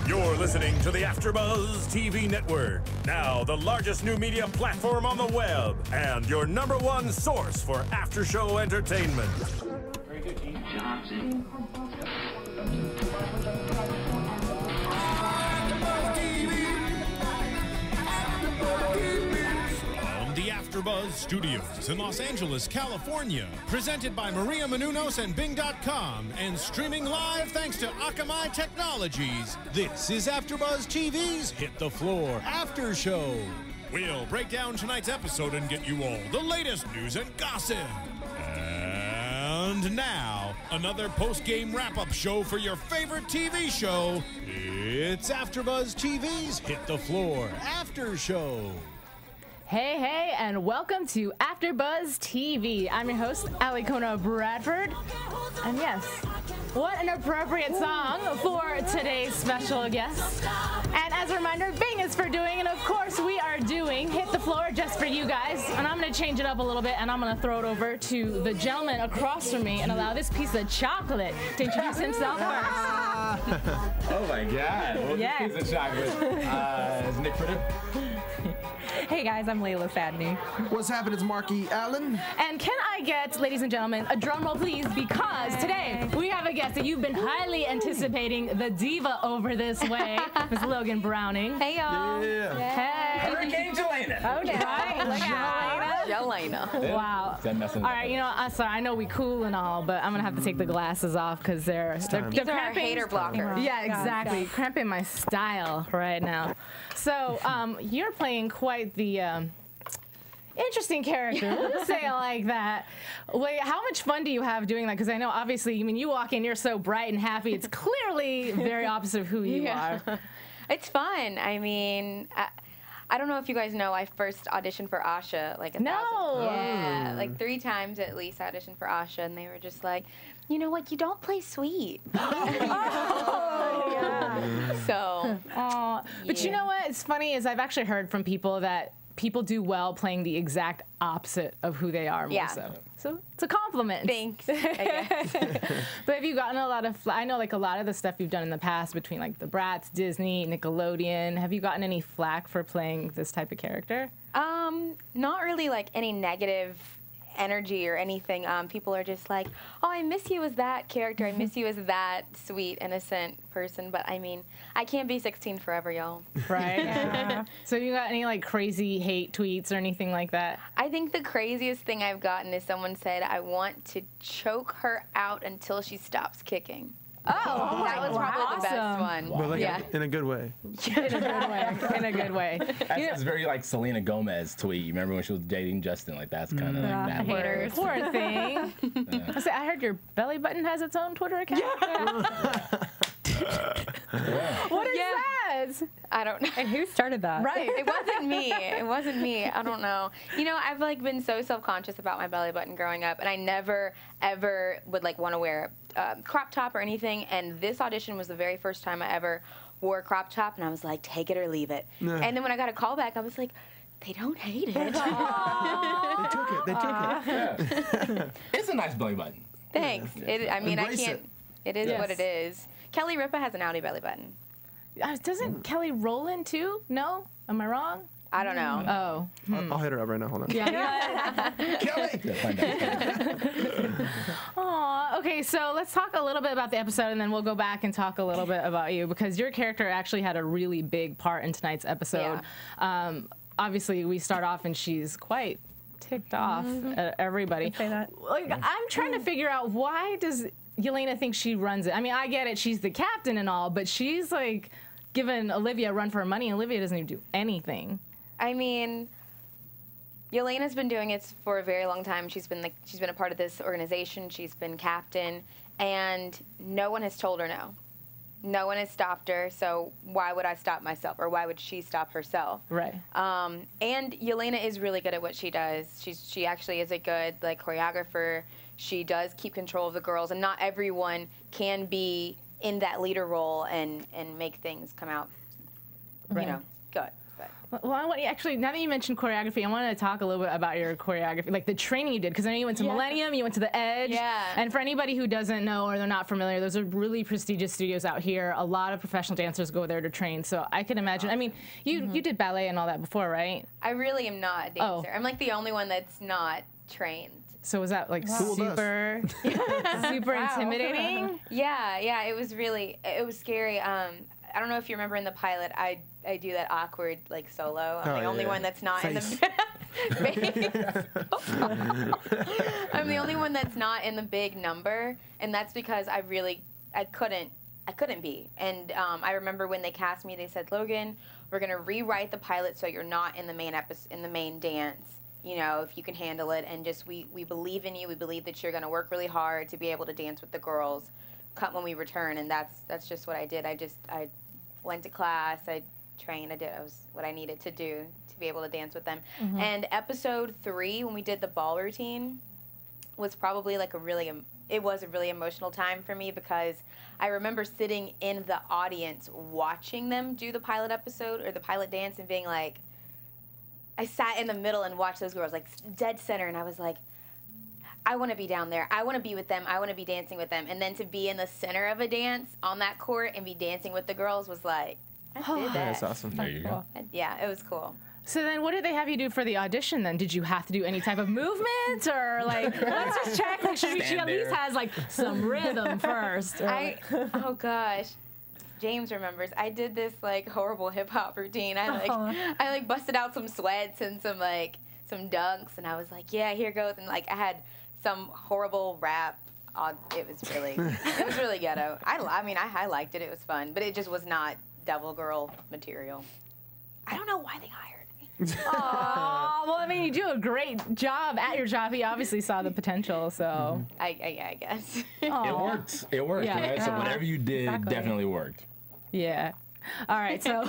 You're listening to the AfterBuzz TV network, now the largest new media platform on the web, and your #1 source for after-show entertainment. Very good, Gene. From the AfterBuzz Studios in Los Angeles, California, presented by Maria Menounos and Bing.com, and streaming live thanks to Akamai Technologies, this is AfterBuzz TV's Hit the Floor After Show. We'll break down tonight's episode and get you all the latest news and gossip. And now, another post-game wrap-up show for your favorite TV show. It's AfterBuzz TV's Hit the Floor After Show. Hey, hey, and welcome to AfterBuzz TV. I'm your host, Alikona Bradford. And yes, what an appropriate song for today's special guest. And as a reminder, Bing is for doing, and of course we are doing Hit the Floor just for you guys. And I'm going to change it up a little bit, and I'm going to throw it over to the gentleman across from me and allow this piece of chocolate to introduce himself first. Oh my God. Well, Yeah. This piece of chocolate. Is Nick Perdue? Hey guys, I'm Laila Sadny. What's happening? It's Marky Allen. And can I get, ladies and gentlemen, a drum roll, please? Because today we have a guest that you've been highly anticipating, the diva over this way, Miss Logan Browning. Hey y'all. Yeah. Hey. Hurricane Jelena. Oh, right. Look at Jelena. Wow. That messing All right, you know, I'm sorry. I know we cool and all, but I'm gonna have to take the glasses off because they're time. These are our cramping. hater blockers. Yeah, exactly. Cramping my style right now. So, you're playing quite the interesting character. We'll just say it like that. Wait, how much fun do you have doing that? Because I know, obviously, I mean, you walk in, you're so bright and happy. It's clearly very opposite of who you are. It's fun. I mean, I don't know if you guys know, I first auditioned for Ahsha like yeah, like 3 times at least I auditioned for Ahsha, and they were just like, you know what, you don't play sweet. So. But you know what? It's funny is I've actually heard from people that people do well playing the exact opposite of who they are. More Yeah. So it's a compliment. Thanks. I guess. But have you gotten a lot of? I know like a lot of the stuff you've done in the past between like the Bratz, Disney, Nickelodeon. Have you gotten any flack for playing this type of character? Not really like any negative energy or anything. People are just like, oh, I miss you as that character. I miss you as that sweet, innocent person. But I mean, I can't be 16 forever, y'all. Right. Yeah. So you got any like crazy hate tweets or anything like that? I think the craziest thing I've gotten is someone said, I want to choke her out until she stops kicking. Oh, that was probably the best awesome. one. But like Yeah. in a good way. In a good way. In a good way. That's very like Selena Gomez tweet. You remember when she was dating Justin? Like that's kind of like that. haters. Poor thing. I heard your belly button has its own Twitter account. What is that? I don't know. And who started that? Right. It wasn't me. It wasn't me. I don't know. You know, I've like been so self-conscious about my belly button growing up, and I never ever would like want to wear a crop top or anything. And this audition was the very first time I ever wore a crop top, and I was like, take it or leave it. And then when I got a call back, I was like, they don't hate it. They took it. They took it. It's a nice belly button. Thanks. I mean, Embrace I can't. it. It is Yes. what it is. Kelly Ripa has an outie belly button. Doesn't Kelly Rowland too? No? Am I wrong? I don't know. Oh. I'll hit her up right now. Hold on. Yeah. Kelly. Yeah, find out. Aw, okay, so let's talk a little bit about the episode, and then we'll go back and talk a little bit about you, because your character actually had a really big part in tonight's episode. Obviously, we start off, and she's quite ticked off at everybody. Say that. Like, I'm trying to figure out, why does Jelena think she runs it? I mean, I get it, she's the captain and all, but she's like giving Olivia a run for her money, and Olivia doesn't even do anything. I mean, Jelena's been doing it for a very long time. She's been a part of this organization. She's been captain, and no one has told her no. No one has stopped her. So why would I stop myself, or why would she stop herself? Right. And Jelena is really good at what she does. She actually is a good like choreographer. She does keep control of the girls, and not everyone can be in that leader role and make things come out, you know, good. But Well, actually, now that you mentioned choreography, I wanted to talk a little bit about your choreography, like the training you did, because I know you went to Millennium, you went to the Edge. Yeah. And for anybody who doesn't know or they're not familiar, those are really prestigious studios out here. A lot of professional dancers go there to train. So I can imagine. I mean, you did ballet and all that before, right? I really am not a dancer. I'm like the only one that's not trained. So was that like super intimidating? Yeah, it was scary. I don't know if you remember in the pilot, I do that awkward like solo. I'm the only one that's not in the I'm the only one that's not in the big number, and that's because I couldn't be. And I remember when they cast me, they said, Logan, we're gonna rewrite the pilot so you're not in the main dance. You know, if you can handle it, and just we believe in you. We believe that you're gonna work really hard to be able to dance with the girls when we return, and that's just what I did. I went to class, I trained, what I needed to do to be able to dance with them. And episode 3, when we did the ball routine, was probably like a really emotional time for me, because I remember sitting in the audience watching them do the pilot episode or the pilot dance and being like, I sat in the middle and watched those girls, like dead center, and I was like, I want to be down there. I want to be with them. I want to be dancing with them. And then to be in the center of a dance on that court and be dancing with the girls was like, I did that. That's awesome. There you go. Yeah, it was cool. So then what did they have you do for the audition then? Did you have to do any type of movement, or like, let's just check, like, she at least has like some rhythm first? Oh gosh. James remembers. I did this like horrible hip hop routine. I busted out some sweats and some dunks, and I was like, yeah, here goes, and like I had some horrible rap. It was really ghetto. I liked it. It was fun, but it just was not Devil Girl material. I don't know why they hired me. Oh, well, I mean, you do a great job at your job. He obviously saw the potential, so. I guess. It worked. It worked, Yeah. right? So whatever you did definitely worked. Yeah. All right, so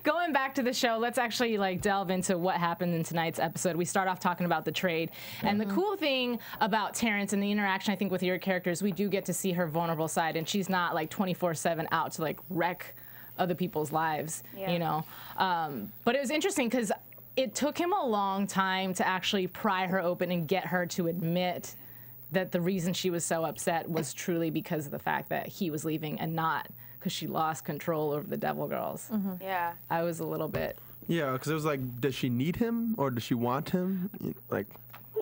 going back to the show, let's actually like delve into what happened in tonight's episode. We start off talking about the trade. And the cool thing about Terrence and the interaction, I think, with your characters, we do get to see her vulnerable side, and she's not like 24/7 out to like wreck other people's lives, you know. But it was interesting because it took him a long time to actually pry her open and get her to admit that the reason she was so upset was truly because of the fact that he was leaving and not because she lost control over the Devil Girls. Yeah. I was a little bit. Yeah, because it was like, does she need him or does she want him? Like,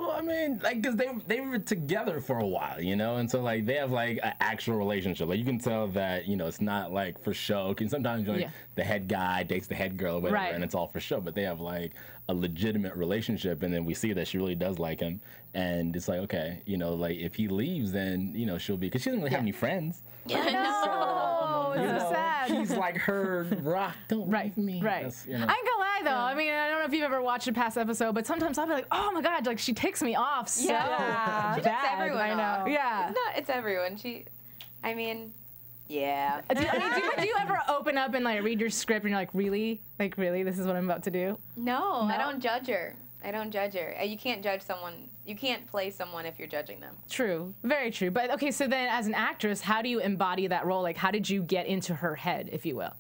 Well, I mean, like, because they were together for a while, you know, and so like they have like an actual relationship. Like you can tell that, you know, it's not like for show. Because sometimes like the head guy dates the head girl or whatever, and it's all for show. But they have like a legitimate relationship, and then we see that she really does like him, and it's like, okay, you know, like if he leaves, then you know she'll be, because she doesn't really have any friends. Oh, You it's know, so sad. he's like her rock. Don't leave me. Right. That's, you know. I ain't gonna lie though. I mean, I don't know if you've ever watched a past episode, but sometimes I'll be like, oh my god, like she ticks me off so bad. She ticks everyone I know. off. Yeah. It's everyone. Yeah. Do you ever open up and like read your script and you're like, really? Like really? This is what I'm about to do? No, I don't judge her. You can't judge someone. You can't play someone if you're judging them. True. Very true. But okay, so then as an actress, how do you embody that role? Like how did you get into her head, if you will?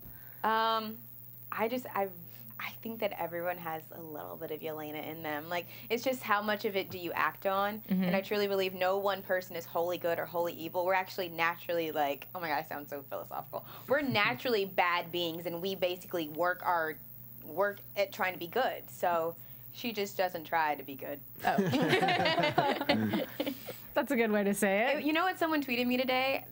I think that everyone has a little bit of Jelena in them. Like, it's just how much of it do you act on? And I truly believe no one person is wholly good or wholly evil. We're actually naturally like, oh my god, I sound so philosophical. We're naturally bad beings, and we basically work at trying to be good. So she just doesn't try to be good. Oh. That's a good way to say it. You know what? Someone tweeted me today.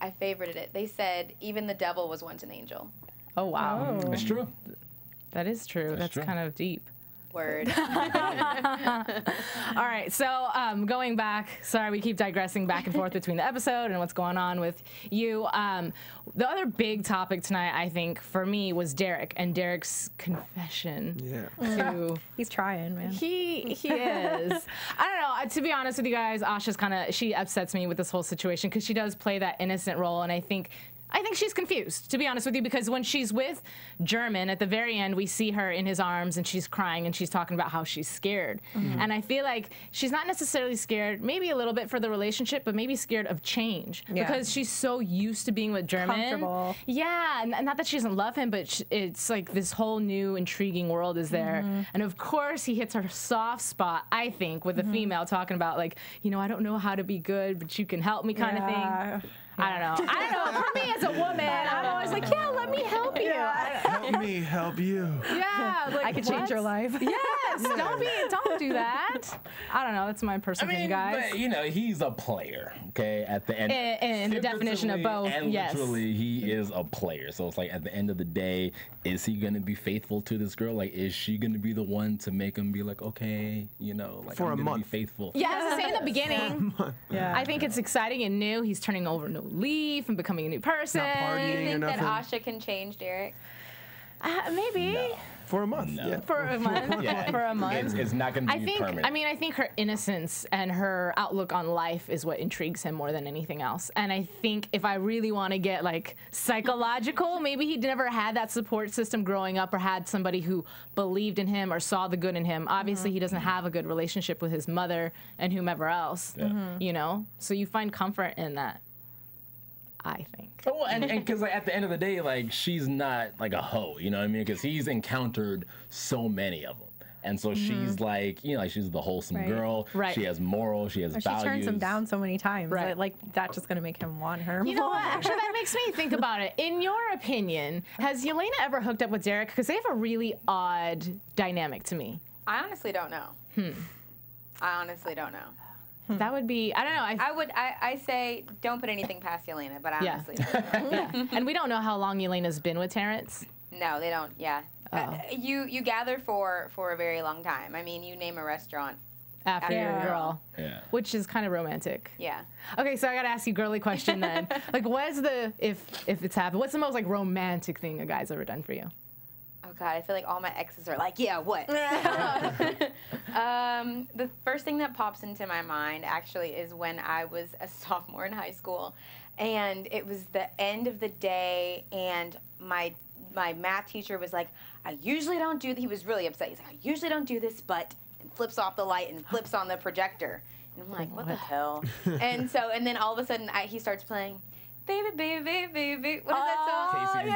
I favorited it. They said, even the devil was once an angel. Oh wow. It's true. That is true. That's true. kind of deep. Word. All right, so going back, sorry, we keep digressing back and forth between the episode and what's going on with you. The other big topic tonight, I think, for me, was Derek and Derek's confession. Yeah. He's trying, man. He is. I don't know. To be honest with you guys, Ahsha's she upsets me with this whole situation because she does play that innocent role, and I think I think she's confused, to be honest with you, because when she's with German, at the very end, we see her in his arms and she's crying and she's talking about how she's scared. And I feel like she's not necessarily scared, maybe a little bit for the relationship, but maybe scared of change because she's so used to being with German. Comfortable. Yeah, and not that she doesn't love him, but it's like this whole new intriguing world is there. And of course, he hits her soft spot, I think, with a female talking about like, you know, I don't know how to be good, but you can help me kind of thing. I don't know. For me as a woman, I'm always like, yeah, let me help you. Help me help you. Yeah, like, I could change your life. Yes, don't do that. I don't know. That's my personal opinion, guys. But, you know, he's a player. Okay, at the end, in the definition of both, and literally, he is a player. So it's like at the end of the day, is he gonna be faithful to this girl? Like, is she gonna be the one to make him be like, okay, you know, like For I'm a gonna month. be faithful? Yeah, as I say in the beginning, Yeah. I think it's exciting and new. He's turning over a new leaf and becoming a new person. Not Do you partying or think that nothing. Ahsha can change Derek? Maybe. No. For a month. No. Yeah. For a month. Yeah, For a month. It's not gonna be permanent. I think her innocence and her outlook on life is what intrigues him more than anything else. And I think if I really want to get like psychological, maybe he never had that support system growing up or had somebody who believed in him or saw the good in him. Obviously, he doesn't have a good relationship with his mother and whomever else, you know? So you find comfort in that, I think. Oh, and because like, at the end of the day, like she's not like a hoe, you know what I mean? Because he's encountered so many of them, and so she's like, you know, like she's the wholesome girl. Right. She has morals. She has She values. turns him down so many times. Right. Like that's just gonna make him want her. You know more. what? Actually, that makes me think about it. In your opinion, has Jelena ever hooked up with Derek? Because they have a really odd dynamic to me. I honestly don't know. I honestly don't know. That would be, I don't know. I say don't put anything past Jelena, but I honestly don't know. And we don't know how long Jelena's been with Terrence. No, they don't. Yeah. You gather for a very long time. I mean, you name a restaurant. After your Yeah. girl. Yeah. Which is kind of romantic. Yeah. Okay, so I gotta ask you a girly question then. Like, what's the, if it's happened, what's the most like romantic thing a guy's ever done for you? Oh God, I feel like all my exes are like, yeah, what? The first thing that pops into my mind actually is when I was a sophomore in high school, and it was the end of the day, and my math teacher was like, I usually don't do. He was really upset. He's like, I usually don't do this, but and flips off the light and flips on the projector, and I'm like, what the hell? And then all of a sudden he starts playing. Baby, baby, baby, baby. What is that song? Casey.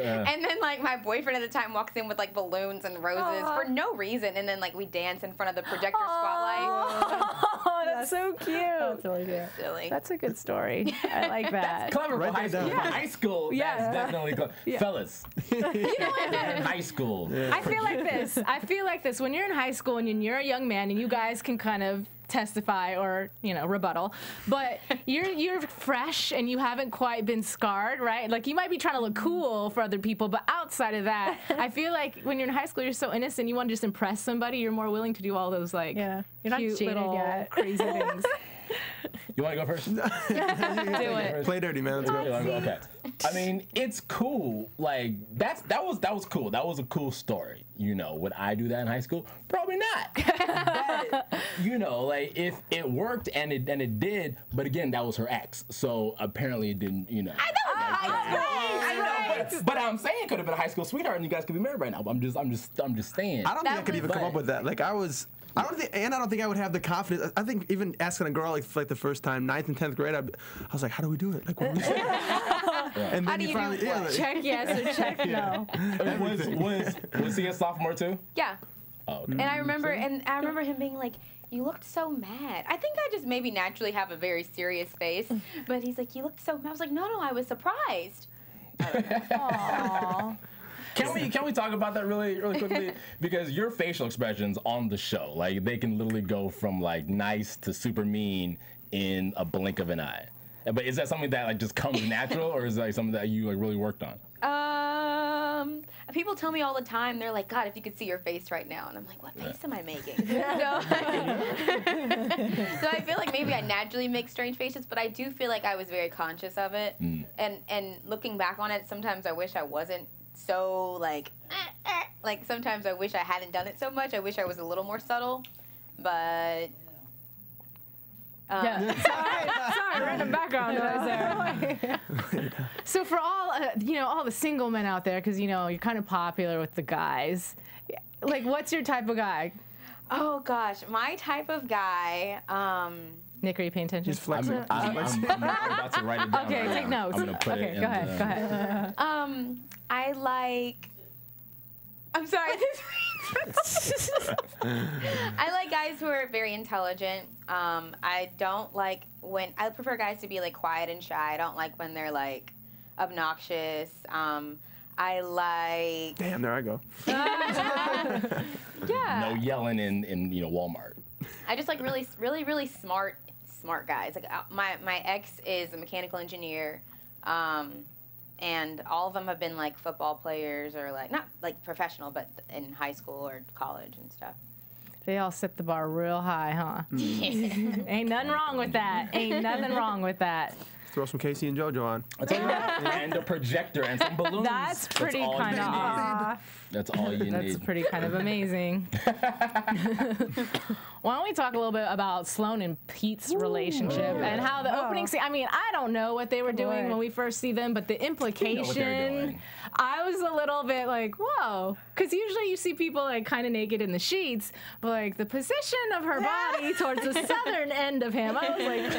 Yeah. And then like my boyfriend at the time walks in with like balloons and roses for no reason, and then like we dance in front of the projector spotlight. Oh, that's so cute. That's really cute. Silly. That's a good story. I like that. Clever for Write high that school. down. For high school, Yeah. that's definitely clever. Fellas, in high school. I feel like this. When you're in high school and you're a young man and you guys can kind of testify or, you know, rebuttal, but you're fresh and you haven't quite been scarred, right? Like you might be trying to look cool for other people, but outside of that, I feel like when you're in high school, you're so innocent, you want to just impress somebody, you're more willing to do all those like Yeah. You're not cute jaded little yet. crazy things. You want to go first? Do it. Play dirty, man. Let's go. Okay. I mean, it's cool. Like that was cool. That was a cool story. You know, would I do that in high school? Probably not. But, you know, like if it worked and it did, but again, that was her ex. So apparently it didn't. You know. I know, but I'm saying it could have been a high school sweetheart, and you guys could be married right now. But I'm just saying. I don't think I could even come up with that. Like I don't think I would have the confidence. I think even asking a girl like the first time, 9th and 10th grade, I was like, how do we do it? Like, what do we say? And How then do you finally, do it? like, Check yes or check no. Was he a sophomore too? Yeah. Oh, okay. And I remember him being like, you looked so mad. I think I just maybe naturally have a very serious face, but he's like, you looked so mad. I was like, no, I was surprised. Aww. Can we talk about that really quickly? Because your facial expressions on the show, like they can literally go from like nice to super mean in a blink of an eye. But is that something that like just comes natural, or is it like something that you like really worked on? People tell me all the time, they're like, God, if you could see your face right now. And I'm like, what face am I making? So I feel like maybe I naturally make strange faces, but I do feel like I was very conscious of it. And looking back on it, sometimes I wish I wasn't so like sometimes I wish I hadn't done it so much. I wish I was a little more subtle, but Sorry, random background noise there. So for all all the single men out there, because you're kind of popular with the guys. Like, what's your type of guy? Oh gosh, my type of guy. Nick, are you paying attention? He's flexing. I'm about to write it down. Okay, right take now. notes. I'm gonna put Okay, it go in ahead. Go ahead. I like. I'm sorry. I like guys who are very intelligent. I don't like when I prefer guys to be like quiet and shy. I don't like when they're like obnoxious. I like. Damn, there I go. No yelling in Walmart. I just like really smart guys. Like my ex is a mechanical engineer, and all of them have been like football players or like not like professional, but in high school or college and stuff. They all set the bar real high, huh? Ain't nothing wrong with that. Ain't nothing wrong with that. Throw some Casey and JoJo on. And a projector and some balloons. That's pretty all kind you of need. awesome. That's all you That's need. pretty kind of amazing. Why don't we talk a little bit about Sloane and Pete's relationship and how the opening scene, I mean, I don't know what they were doing when we first see them, but the know what they're implication, doing. I was a little bit like, whoa. Because usually you see people like kind of naked in the sheets, but like the position of her body towards the southern end of him, I was like,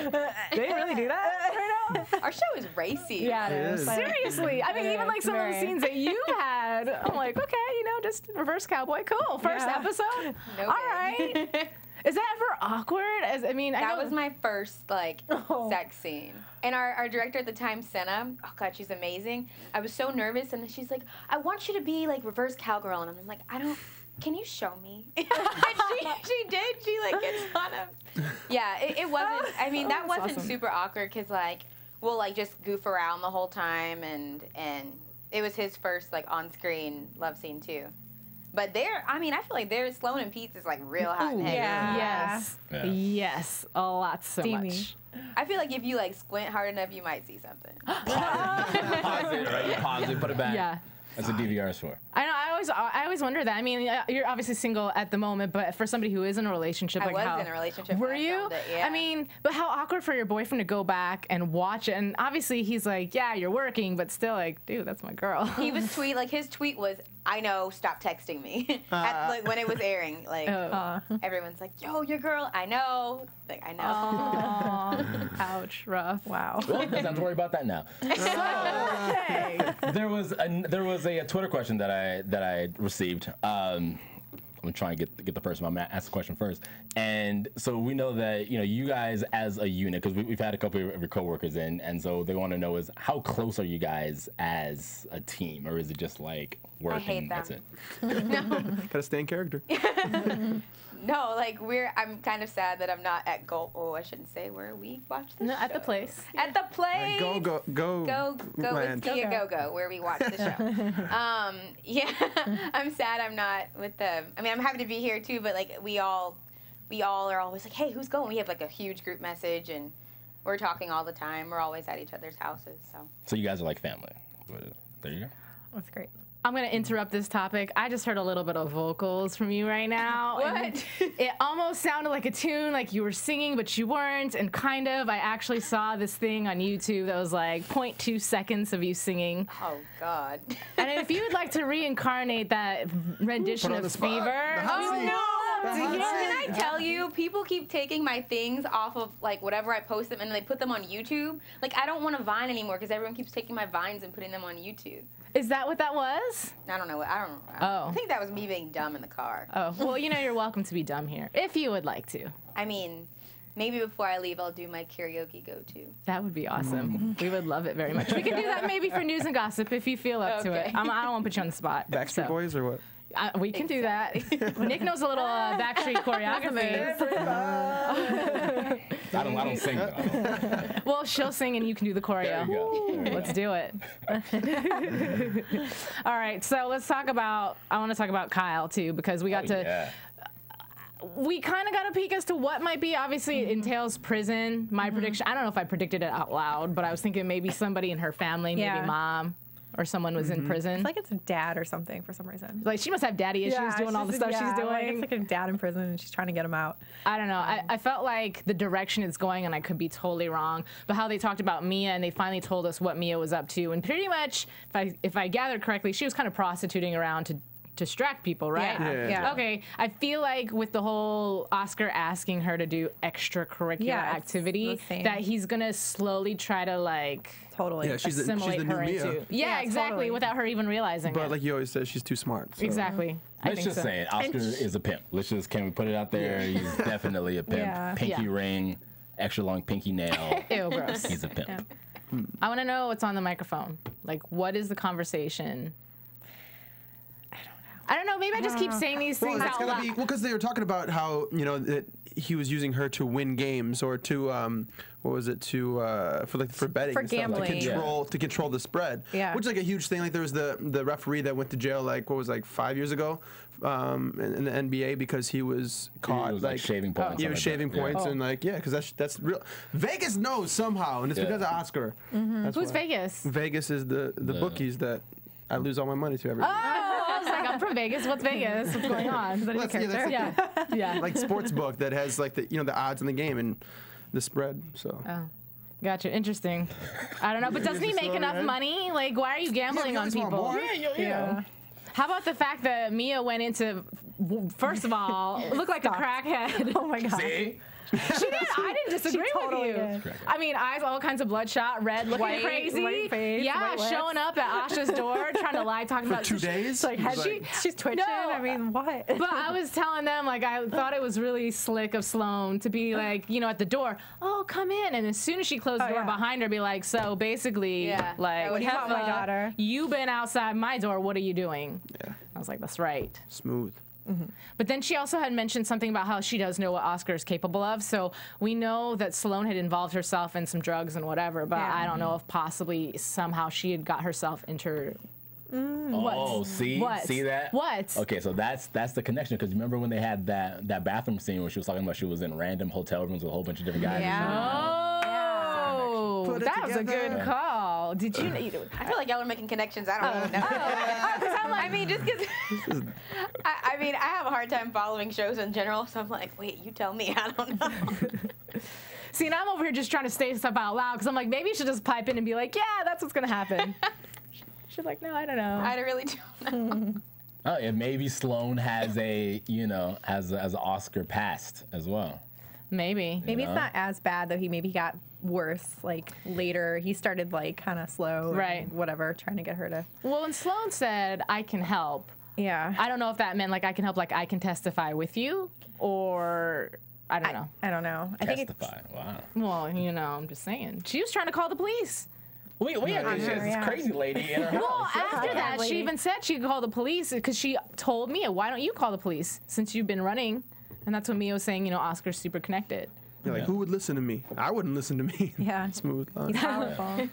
they really do that right now? Our show is racy. Yeah, It is. seriously. I mean, even like some of the scenes that you had, I'm like, okay, just reverse cowboy, cool. First episode, No all big. right. Is that ever awkward? I mean, That was my first like sex scene. And our director at the time, Senna, oh god, she's amazing. I was so nervous, and then she's like, "I want you to be like reverse cowgirl," and I'm like, "I don't. Can you show me?" And she did. She like gets on him. Yeah, it wasn't. I mean, that wasn't awesome. super awkward because like we'll like just goof around the whole time, and it was his first like on-screen love scene too. But I feel like Sloane and Pete's is like real hot and heavy. Yes. Yeah. Yes. A lot so Steamy. much. I feel like if you like squint hard enough, you might see something. Pause it, right? You pause it, put it back. Yeah. That's what DVR is for. I know. I always wonder that. I mean, you're obviously single at the moment, but for somebody who is in a relationship, I like was how in a relationship were when I you? filmed it, yeah. I mean, but how awkward for your boyfriend to go back and watch it, and obviously he's like, yeah, you're working, but still like, dude, that's my girl. He was his tweet was, "I know, stop texting me." Like when it was airing, like everyone's like, "Yo, your girl, I know." Like I know. Aw. Ouch, rough. Wow. Well, doesn't have to worry about that now. Okay. There was a Twitter question that I received. I'm trying to get the person. I'm gonna ask the question first. And so we know that you guys as a unit, because we've had a couple of your coworkers in, and so they want to know is how close are you guys as a team, or is it just like working? I hate That's them. it. Gotta stay in character. No, like I'm kind of sad that I'm not at Gold. Oh, I shouldn't say where we watch this. No, show. at the place. At the place. Go land. with Tia Go where we watch the show. Yeah, I'm sad I'm not with them. I mean, I'm happy to be here too, but like we all are always like, hey, who's going? We have like a huge group message, and we're talking all the time. We're always at each other's houses. So you guys are like family. There you go. That's great. I'm going to interrupt this topic. I just heard a little bit of vocals from you right now. What? It almost sounded like a tune, like you were singing, but you weren't. And kind of, I actually saw this thing on YouTube that was like 0.2 seconds of you singing. Oh God. And if you would like to reincarnate that rendition Put on of the spot. Fever. The hot Oh seat. no! The hot Can I tell you, people keep taking my things off of like whatever I post them, and they put them on YouTube. Like I don't want to Vine anymore because everyone keeps taking my Vines and putting them on YouTube. Is that what that was? I don't know. Oh. I think that was me being dumb in the car. Oh, well, you're welcome to be dumb here, if you would like to. I mean, maybe before I leave, I'll do my karaoke go-to. That would be awesome. We would love it very much. We could do that maybe for news and gossip if you feel up to it. Okay. I don't want to put you on the spot. Backstreet Boys or what? We can do that. Nick knows a little Backstreet choreography. I don't sing though. Well, she'll sing and you can do the choreo. There you go. There you Let's go. do it. All right, so I want to talk about Kyle too, because we got to. Yeah. We kind of got a peek as to what might be. Obviously, it entails prison. My prediction, I don't know if I predicted it out loud, but I was thinking maybe somebody in her family, maybe Yeah. mom. or someone was in prison. It's like it's a dad or something for some reason. Like she must have daddy issues doing all the stuff she's doing. Like it's like a dad in prison and she's trying to get him out. I don't know. I felt like the direction it's going, and I could be totally wrong, but how they talked about Mia and they finally told us what Mia was up to, and pretty much, if I gathered correctly, she was kind of prostituting around to distract people, right? Yeah. Okay. I feel like with the whole Oscar asking her to do extracurricular activity, that he's gonna slowly try to like totally assimilate she's the her new Mia. into. Yeah, exactly. Totally. Without her even realizing But it. like you always say, she's too smart. So. Exactly. Let's just say it. Oscar is a pimp. Can we put it out there? He's definitely a pimp. Yeah. Pinky ring, extra long pinky nail. Ew, gross. He's a pimp. Yeah. I want to know what's on the microphone. Like, what is the conversation? I don't know. Maybe I just keep saying these things Well, it's out gonna loud. be because they were talking about how that he was using her to win games or to what was it for betting For and stuff, gambling. to control the spread. Yeah. Which is like a huge thing. Like there was the referee that went to jail 5 years ago in the NBA because he was caught He was, like, shaving points. He was shaving points and because that's real. Vegas knows somehow, and it's because of Oscar. That's Who's why. Vegas? Vegas is the bookies that I lose all my money to every day. I was like, I'm from Vegas. What's Vegas? What's going on? Is that a Well, that's- character? that's Yeah. like sports book that has like the odds in the game and the spread. So Gotcha. Interesting. I don't know, but doesn't he make enough money? Like, why are you gambling on people? Yeah. How about the fact that Mia went into, first of all, looked like a crackhead. Oh my god. See? She did. I didn't disagree totally with you. did. I mean, eyes all kinds of bloodshot, red, looking White- crazy. white face, yeah, white lips. showing up at Ahsha's door, trying to lie, talking about 2 days. Like, has Like- she's twitching. No. I mean, what? But I was telling them, like, I thought it was really slick of Sloane to be like, at the door, oh, come in. And as soon as she closed the door behind her, be like, so basically, like, What do you want, my daughter? You've been outside my door. What are you doing? Yeah. I was like, that's right. Smooth. But then she also had mentioned something about how she does know what Oscar is capable of. So we know that Sloane had involved herself in some drugs and whatever, but Yeah. I don't know if possibly somehow she had got herself into. Oh, see that? What? Okay, so that's the connection. Because remember when they had that bathroom scene where she was talking about she was in random hotel rooms with a whole bunch of different guys. Oh, Put it that was a together. good call. Did you? I feel like y'all are making connections. I don't even know. I mean, just because. I mean, I have a hard time following shows in general, so I'm like, wait, you tell me. I don't know. See, and I'm over here just trying to say stuff out loud because I'm like, maybe you should just pipe in and be like, yeah, that's what's gonna happen. She's like, no, I don't know. I really don't know. Oh, yeah, maybe Sloane has has an Oscar past as well. Maybe. Maybe it's not as bad though. Maybe got worse like later. He started like kind of slow, and Right. whatever, trying to get her to. Well, when Sloane said, I can help, Yeah. I don't know if that meant like I can help, like I can testify with you, or I don't know. I don't know. I think it's, Testify. Wow. Well, I'm just saying. She was trying to call the police. We had this yeah. crazy lady in her house. Well, after that, Probably. she even said she could call the police because she told Mia, why don't you call the police since you've been running? And that's when Mia was saying, Oscar's super connected. You're like, who would listen to me? I wouldn't listen to me. Yeah. Smooth. he's powerful.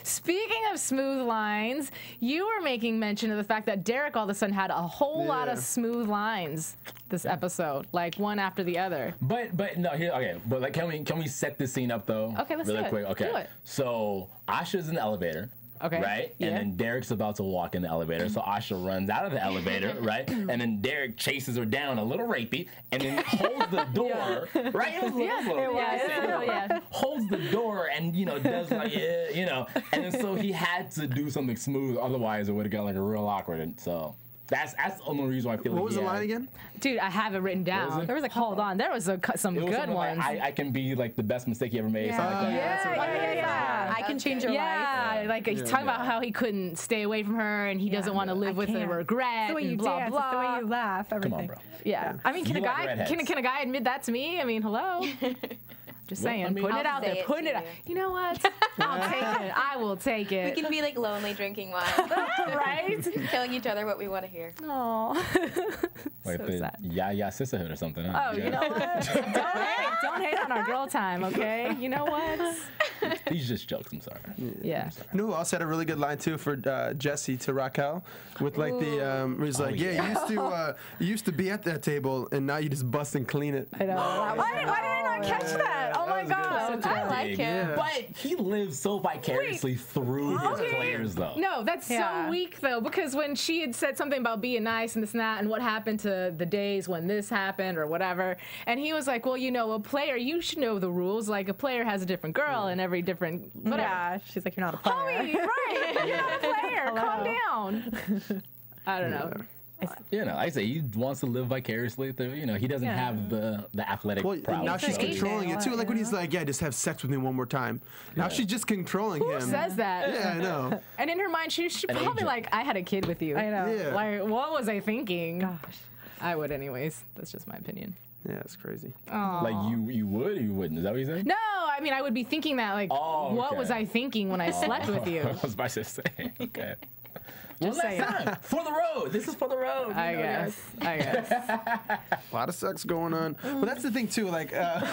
Speaking of smooth lines, you were making mention of the fact that Derek all of a sudden had a whole lot of Yeah. smooth lines this episode, like one after the other. But no, here, okay. But like, can we set this scene up though? Okay, let's really do it. quick. Okay. Do it. So Ahsha's in the elevator. Okay. Right? Yeah. And then Derek's about to walk in the elevator. So Ahsha runs out of the elevator, right? And then Derek chases her down, a little rapey, and then holds the door. Right? It was a little, Yeah. holds the door and, does like, And then so he had to do something smooth. Otherwise, it would have got like a real awkward. And so that's the only reason why I feel What like was the line again? Dude, I have it written down. it? There was a hold on. There was some It was good something like, ones. I can be like the best mistake you ever made. something like that. Yeah. I can change your life. Yeah, like he's talking about how he couldn't stay away from her and he doesn't want to live with the can't. regret The way you and blah dance, blah. it's the way you laugh, everything. Come on, bro. Yeah. I mean, can You a like guy redheads. can a guy admit that to me? I mean, hello. Just Well, saying, I mean- putting it I'll out say there, it putting to it out. you. You know what? I'll take it. I will take We it. can be like lonely drinking wine, Right? telling each other what we want to hear. Aw. Like So the sad. yeah sisterhood or something. Huh? Oh, you know what? Don't hate on our girl time, okay? You know what? These just jokes. I'm sorry. Yeah. You know who else had a really good line too for Jesse to Raquel with like the where he's like, yeah. you used to be at that table and now you just bust and clean it. I know. Why didn't I know not catch that. Oh my god. I like him. But he lives so vicariously through his players, though. No, that's so weak, though, because when she had said something about being nice and this and that, and what happened to the days when this happened or whatever, and he was like, well, you know, a player, you should know the rules. Like, a player has a different girl and every different whatever. Yeah, she's like, you're not a player. Homie, right. You're not a player. Calm down. I don't know. You know, I say he wants to live vicariously through. You know, he doesn't have the athletic prowess. Now she's so- controlling it too. Like when he's like, "Yeah, just have sex with me one more time." Now she's just controlling him. Who says that? Yeah, I know. And in her mind, she's probably agent. like, I had a kid with you. I know. Yeah. Like, what was I thinking? Gosh. I would anyways. That's just my opinion. Yeah, it's crazy. Like you would or you wouldn't? Is that what you're saying? No, I mean, I would be thinking that, like, what was I thinking when I slept with you? I was about to say. Okay. Well, Just next time, for the road. This is for the road. I you know, guess. guys. I guess. A lot of sex going on. But that's the thing too. Like, well,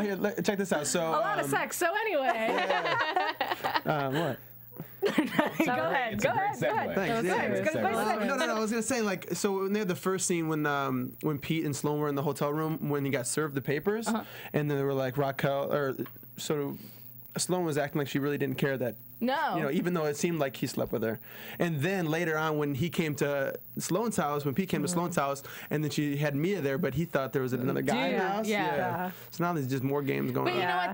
here, check this out. So A lot of sex. So anyway, What? go ahead. It's a Go great ahead. Go segue. ahead. Thanks. It's a Yeah. great Good segue. question. No. I was gonna say like so when they had the first scene when Pete and Sloane were in the hotel room when he got served the papers and then they were like Raquel or sort of Sloane was acting like she really didn't care that. No. You know, even though it seemed like he slept with her. And then later on when he came to Sloane's house, when Pete came to Sloane's house, and then she had Mia there, but he thought there was another guy in the house. Yeah. So now there's just more games going But on. you know what?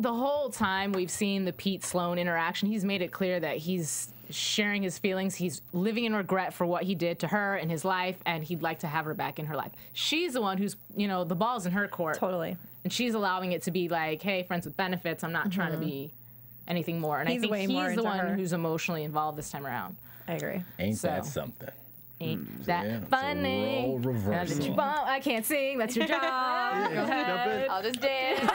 The whole time we've seen the Pete Sloane interaction, he's made it clear that he's sharing his feelings. He's living in regret for what he did to her in his life, and he'd like to have her back in her life. She's the one who's, you know, the ball's in her court. Totally. And she's allowing it to be like, hey, friends with benefits, I'm not trying to be anything more. And He's I think way more he's the into one her. who's emotionally involved this time around. I agree. Ain't So. that something? Ain't that yeah, it's a funny? role reversal. Now that you bump, I can't sing. That's your job. Go jump ahead. in. I'll just dance.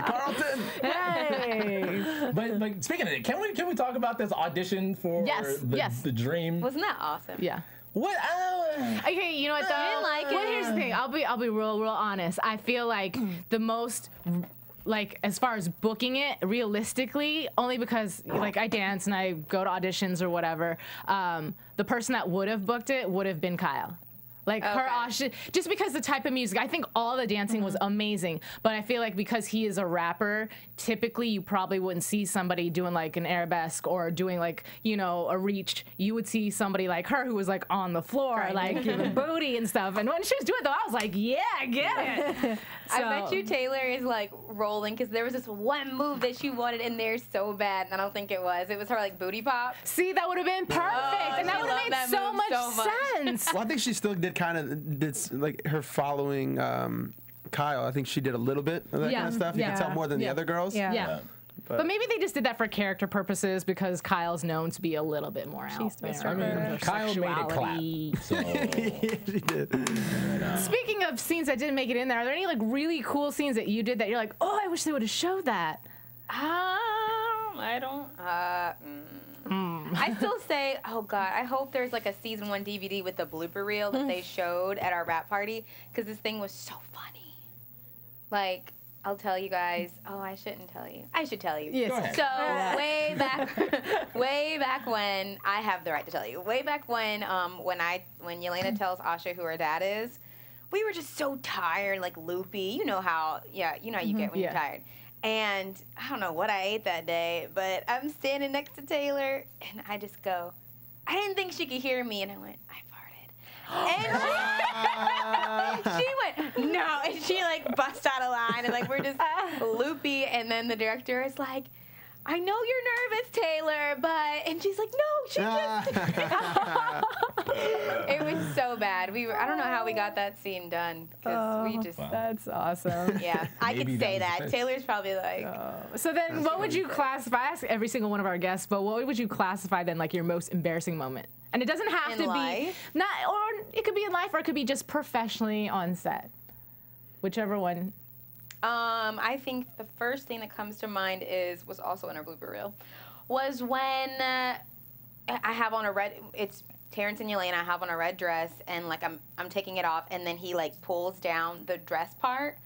Carlton! Hey. But speaking of it, can we talk about this audition for Yes, the, yes. the dream? Wasn't that awesome? Yeah. What? Okay, you know what though? I didn't like well, it. here's the thing. I'll be real honest. I feel like the most, like, as far as booking it realistically, only because like I dance and I go to auditions or whatever. The person that would have booked it would have been Kyle. Like her audition, just because the type of music, I think all the dancing was amazing, but I feel like because he is a rapper, typically you probably wouldn't see somebody doing like an arabesque or doing like, you know, a reach. You would see somebody like her who was like on the floor, like giving booty and stuff. And when she was doing it though, I was like, yeah, I get it. I bet you Taylor is like rolling because there was this one move that she wanted in there so bad, and I don't think it was. It was her like booty pop. See, that would have been perfect, and that she would have loved made that so move much so much. sense. Well, I think she still did like her following Kyle. I think she did a little bit of that kind of stuff. You can tell more than the other girls. Yeah. But maybe they just did that for character purposes because Kyle's known to be a little bit more out She's there. supposed to in her Kyle made it clap. sexuality. So Yeah, she did. Speaking of scenes that didn't make it in there, are there any like really cool scenes that you did that you're like, oh, I wish they would have showed that? I don't. I still say, oh God, I hope there's like a season 1 DVD with the blooper reel that they showed at our rap party because this thing was so funny. Like, I'll tell you guys. Oh, I shouldn't tell you. I should tell you. Yes. Go ahead. So way back when, I have the right to tell you. Way back when Jelena tells Ahsha who her dad is, we were just so tired, like loopy. You know how you get when you're tired. And I don't know what I ate that day, but I'm standing next to Taylor, and I just go, I didn't think she could hear me, and I went, I farted. And she went, no, and she like bust out a line, and like we're just loopy, and then the director is like, I know you're nervous, Taylor, but, and she's like, no, she just, it was so bad. I don't know how we got that scene done, because we just, That's awesome. yeah, I Maybe could say that was that. the Taylor's probably like, So then what would you classify, I ask every single one of our guests, but what would you classify then like your most embarrassing moment? And it doesn't have In to life? be, or it could be in life, or it could be just professionally on set. Whichever one. I think the first thing that comes to mind was also in our blooper reel, was when I have on it's Terrence and Jelena, I have on a red dress, and like I'm taking it off, and then he like pulls down the dress part,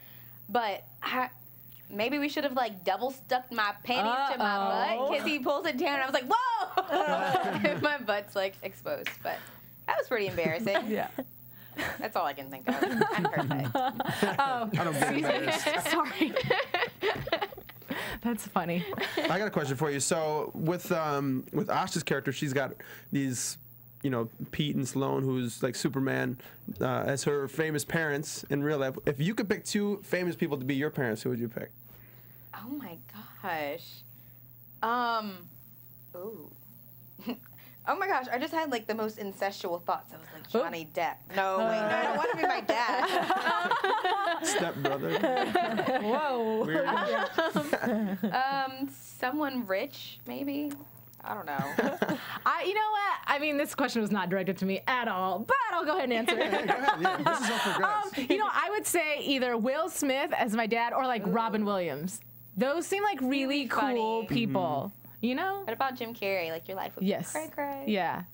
but maybe we should have like double stuck my panties to my butt, because he pulls it down, and I was like, whoa! And my butt's like exposed, but that was pretty embarrassing. Yeah. That's all I can think of. I'm perfect. Oh, I don't get embarrassed. sorry. That's funny. I got a question for you. So with Ahsha's character, she's got these, you know, Pete and Sloane, who's like Superman, as her famous parents in real life. If you could pick 2 famous people to be your parents, who would you pick? Oh my gosh. Ooh. Oh my gosh, I just had like the most incestual thoughts. I was like, Johnny Depp. No, wait, no, I don't want to be my dad. Stepbrother. Whoa. Weird. Someone rich, maybe. I don't know. You know what? I mean, this question was not directed to me at all, but I'll go ahead and answer it. Go ahead. Yeah, this is up for grabs. You know, I would say either Will Smith as my dad or like Robin Williams. Those seem like really cool funny. people. You know? What about Jim Carrey? Like, your life would Yes. be cray-cray. Yeah.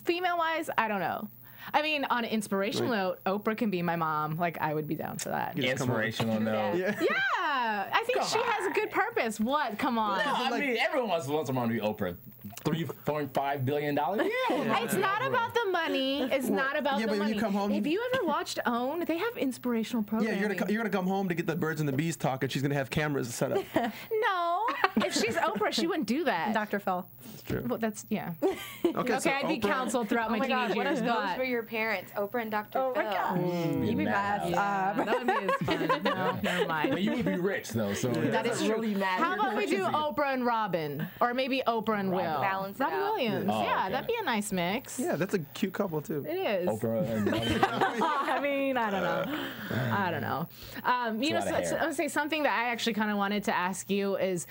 Female-wise, I don't know. I mean, on an inspirational note, Oprah can be my mom. Like, I would be down for that. Yeah. Inspirational note. Yeah. Yeah, I think she has a good purpose. What? Come on. No, I mean, everyone wants someone to be Oprah. $3.5 billion? Yeah. It's not about the money. It's not about yeah, the but money. when you come home- Have you ever watched OWN? They have inspirational Yeah, programming. you're gonna come home to get the birds and the bees talking. She's gonna have cameras set up. No. If she's Oprah, she wouldn't do that. Dr. Phil. That's true. Well, that's, yeah. Okay, so I'd be Oprah- counseled throughout Oh my my teenage God, what years. if those but- were your parents, Oprah and Dr. Oh my Phil? God. You be messed Yeah, up. that would be as fun. No, never mind. But you would be rich, though, so That is true. really matter. How about we do Oprah and Robin? Or maybe Oprah and Will? Balance it Robin out. Williams. Oh, Yeah, okay. that'd be a nice mix. Yeah, that's a cute couple too. It is. Oprah and I mean, I don't know. I don't know. You know, lot of hair. I would say something that I actually kind of wanted to ask you is,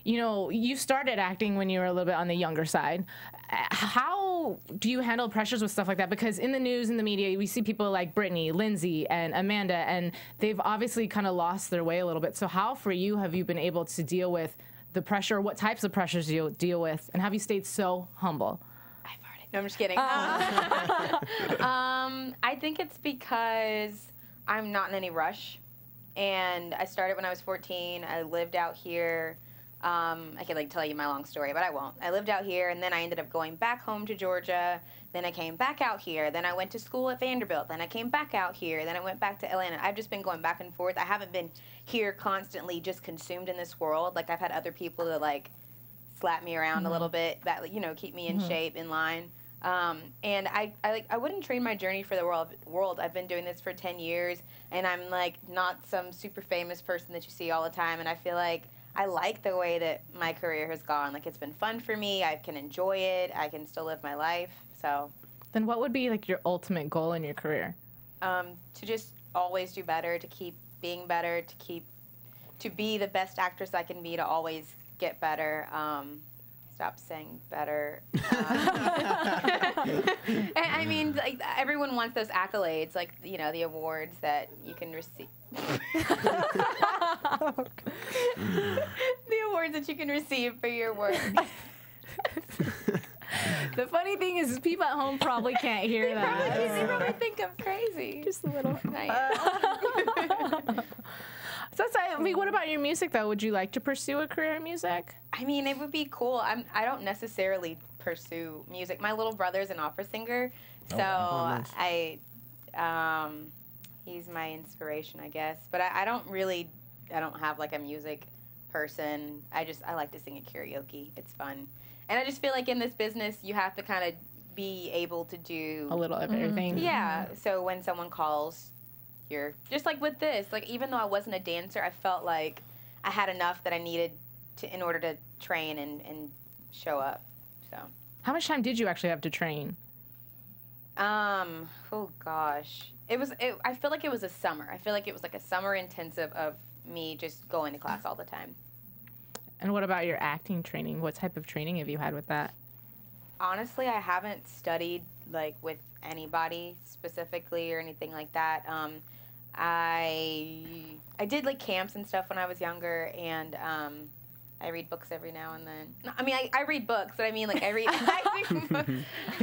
you know, you started acting when you were a little bit on the younger side. How do you handle pressures with stuff like that? Because in the news, in the media, we see people like Brittany, Lindsay, and Amanda, and they've obviously kind of lost their way a little bit. So how, for you, have you been able to deal with the pressure? What types of pressures do you deal with? And have you stayed so humble? I farted. No, I'm just kidding. I think it's because I'm not in any rush. And I started when I was 14. I lived out here. I could like tell you my long story, but I won't. I lived out here, and then I ended up going back home to Georgia. Then I came back out here. Then I went to school at Vanderbilt. Then I came back out here. Then I went back to Atlanta. I've just been going back and forth. I haven't been here constantly just consumed in this world. Like, I've had other people to like slap me around a little bit, that, you know, keep me in shape, in line. And I wouldn't trade my journey for the world. I've been doing this for 10 years, and I'm like not some super famous person that you see all the time. And I feel like I like the way that my career has gone. Like, it's been fun for me. I can enjoy it. I can still live my life. So Then what would be like your ultimate goal in your career? to just always do better, to keep being better, to be the best actress I can be, to always get better. Stop saying better. And, I mean, like, everyone wants those accolades, like, you know, the awards that you can receive. The awards that you can receive for your work. The funny thing is people at home probably can't hear that. They probably think I'm crazy. Just a little. I am. So I mean, what about your music though? Would you like to pursue a career in music? I mean, it would be cool. I don't necessarily pursue music. My little brother's an opera singer, so nice. he's my inspiration, I guess. But I don't have like a music person. I like to sing at karaoke. It's fun. And I just feel like in this business, you have to kind of be able to do A little of everything. Yeah. So when someone calls, you're just like with this. Like, even though I wasn't a dancer, I felt like I had enough that I needed to in order to train and show up. So. How much time did you actually have to train? Oh gosh. I feel like it was a summer. I feel like it was like a summer intensive of me just going to class all the time. And what about your acting training? What type of training have you had with that? Honestly, I haven't studied like with anybody specifically or anything like that. I did like camps and stuff when I was younger, and I read books every now and then. No, I mean, I read books, but I mean, like, I read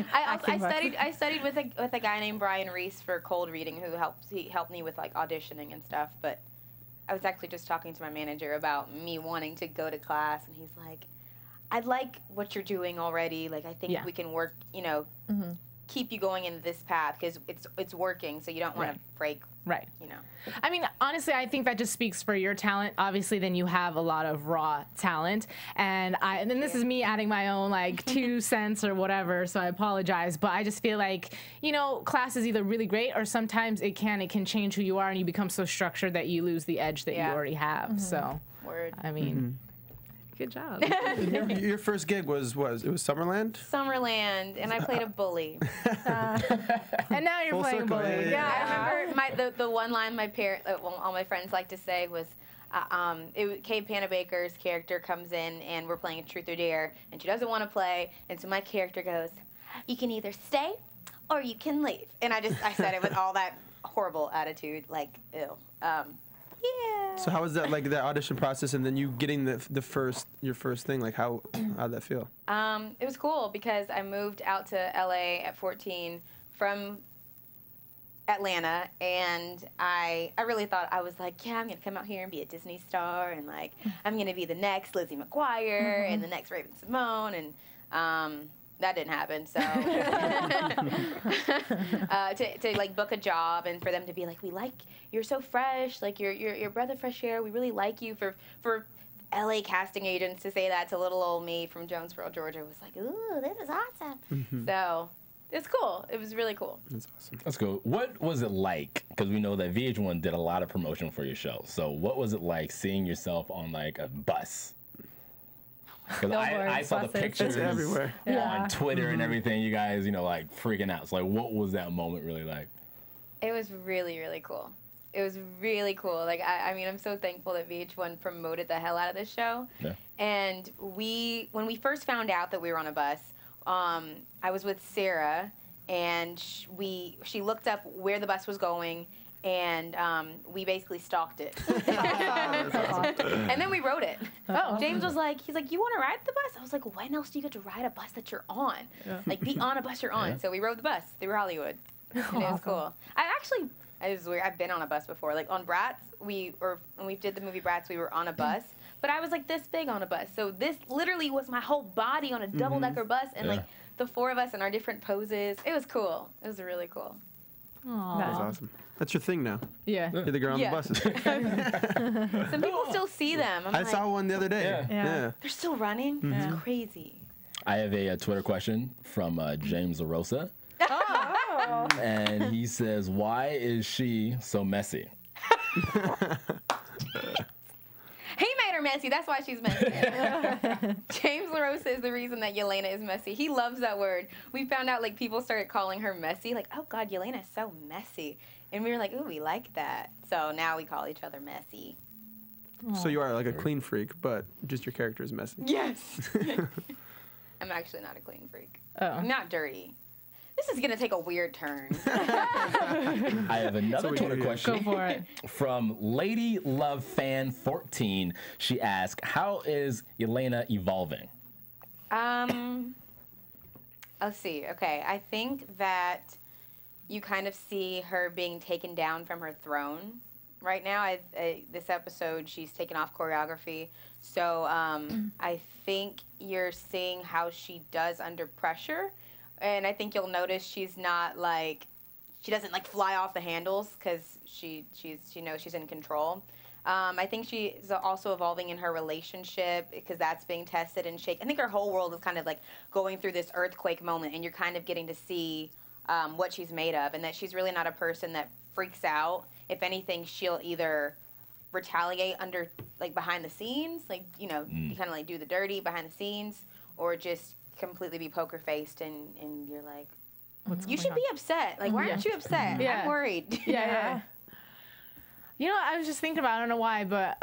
I studied with a guy named Brian Reese for cold reading, he helped me with like auditioning and stuff. But I was actually just talking to my manager about me wanting to go to class, and he's like, I like what you're doing already. Like, I think we can work, you know, keep you going in this path because it's working, so you don't want to break. Right. You know. I mean, honestly, I think that just speaks for your talent. Obviously, then you have a lot of raw talent, and then this is me adding my own like 2 cents or whatever. So I apologize, but I just feel like, you know, class is either really great or sometimes it can change who you are, and you become so structured that you lose the edge that you already have. So, I mean. Good job. Your first gig was Summerland? Summerland, and I played a bully. And now you're Full playing circle, bully. yeah. I remember the one line my all my friends like to say was, Kay Panabaker's character comes in and we're playing a Truth or Dare, and she doesn't want to play, and so my character goes, "You can either stay or you can leave," and I said it with all that horrible attitude, like ew. Yeah. So how was that, like, that audition process, and then you getting your first thing, like how'd that feel? It was cool because I moved out to LA at 14 from Atlanta, and I really thought, I was like, yeah, I'm gonna come out here and be a Disney star, and like I'm gonna be the next Lizzie McGuire and the next Raven Simone, and that didn't happen. So to like book a job and for them to be like, we like, you're so fresh, like you're a breath of fresh air. We really like you. For LA casting agents to say that to little old me from Jonesboro, Georgia, was like, ooh, this is awesome. So it's cool. It was really cool. That's awesome. That's cool. What was it like? Because we know that VH1 did a lot of promotion for your show. So what was it like seeing yourself on like a bus? Because I saw the pictures everywhere on Twitter and everything. You guys, you know, like freaking out. So like, what was that moment really like? It was really, really cool. It was really cool. Like, I mean, I'm so thankful that VH1 promoted the hell out of this show. Yeah. And when we first found out that we were on a bus, I was with Sarah, and she looked up where the bus was going, and we basically stalked it. And then we wrote it. Oh. James was like, he's like, you want to ride the bus? I was like, when else do you get to ride a bus that you're on? Yeah. Like, be on a bus you're on. Yeah. So we rode the bus through Hollywood. And it was cool. It was weird. I've been on a bus before. Like on Bratz, when we did the movie Bratz, we were on a bus. But I was like this big on a bus. So this literally was my whole body on a double-decker bus, and like the 4 of us in our different poses. It was cool. It was really cool. Aww. That's awesome. That's your thing now. Yeah. You're the girl on the buses. Some people still see them. I saw one the other day. Yeah. They're still running? It's crazy. I have a Twitter question from James LaRosa. Oh. And he says, why is she so messy? He made her messy. That's why she's messy. James LaRosa is the reason that Jelena is messy. He loves that word. We found out, like, people started calling her messy. Like, oh, God, Jelena is so messy. And we were like, ooh, we like that. So now we call each other messy. So you are like a clean freak, but just your character is messy. Yes. I'm actually not a clean freak. Oh. I'm not dirty. This is going to take a weird turn. I have another Twitter question. Go for it. From Lady Love Fan 14. She asked, how is Jelena evolving? Let's see. Okay, I think that you kind of see her being taken down from her throne right now. This episode, she's taken off choreography. So I think you're seeing how she does under pressure. And I think you'll notice she's not like, she doesn't like fly off the handles because she knows she's in control. I think she is also evolving in her relationship because that's being tested and shaken. I think her whole world is kind of like going through this earthquake moment, and you're kind of getting to see what she's made of, and that she's really not a person that freaks out. If anything, she'll either retaliate under, like, behind the scenes, like, you know, you kind of like do the dirty behind the scenes, or just completely be poker faced, and you're like, you should be upset. Like, why aren't you upset? Yeah. I'm worried. Yeah. You know, I was just thinking about, I don't know why, but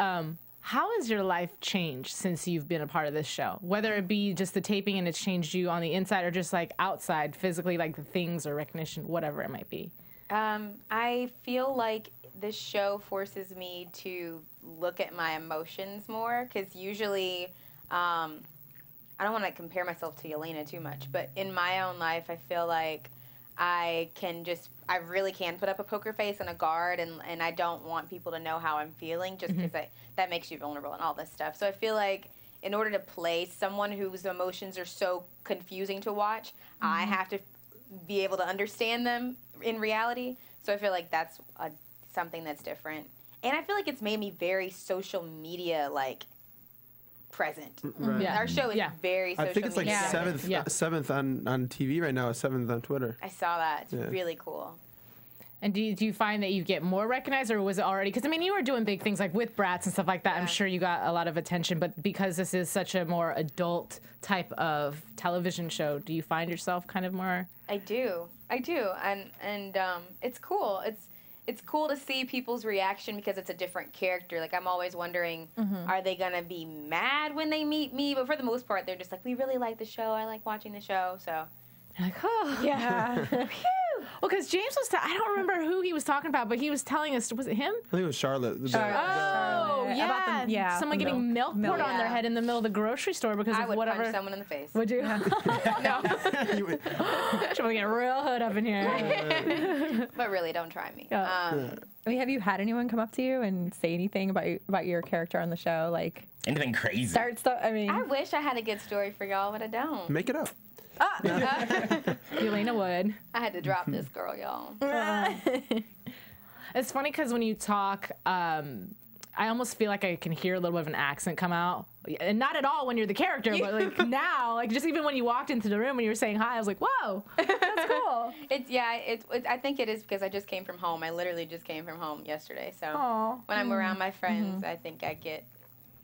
how has your life changed since you've been a part of this show? Whether it be just the taping and it's changed you on the inside, or just like outside, physically, like the things or recognition, whatever it might be. I feel like this show forces me to look at my emotions more, because usually, I don't want to compare myself to Jelena too much, but in my own life, I feel like I really can put up a poker face and a guard, and I don't want people to know how I'm feeling, just because that makes you vulnerable and all this stuff. So I feel like in order to play someone whose emotions are so confusing to watch, I have to be able to understand them in reality. So I feel like that's something that's different. And I feel like it's made me very social media like present. Right. Yeah. Our show is very social media. I think it's like present. seventh on TV right now, 7th on Twitter. I saw that. It's really cool. And do you find that you get more recognized, or was it already? Because I mean, you were doing big things like with Bratz and stuff like that. I'm sure you got a lot of attention, but because this is such a more adult type of television show, do you find yourself kind of more? I do, and it's cool. It's cool to see people's reaction because it's a different character. Like I'm always wondering, are they gonna be mad when they meet me? But for the most part, they're just like, we really like the show. I like watching the show. So. You're like, oh yeah. Well, because James was, I don't remember who he was talking about, but he was telling us, was it him? I think it was Charlotte. Oh, yeah. Someone getting milk poured on their head in the middle of the grocery store because of whatever. I would punch someone in the face. Would you? No. Should we get real hood up in here? But really, don't try me. I mean, have you had anyone come up to you and say anything about your character on the show? Like anything crazy? Start stuff. I mean, I wish I had a good story for y'all, but I don't. Make it up. Jelena would. I had to drop this girl, y'all. It's funny because when you talk, I almost feel like I can hear a little bit of an accent come out. And not at all when you're the character, but like now, like just even when you walked into the room and you were saying hi, I was like, whoa, that's cool. I think it is because I just came from home. I literally just came from home yesterday. So when I'm around my friends, I think it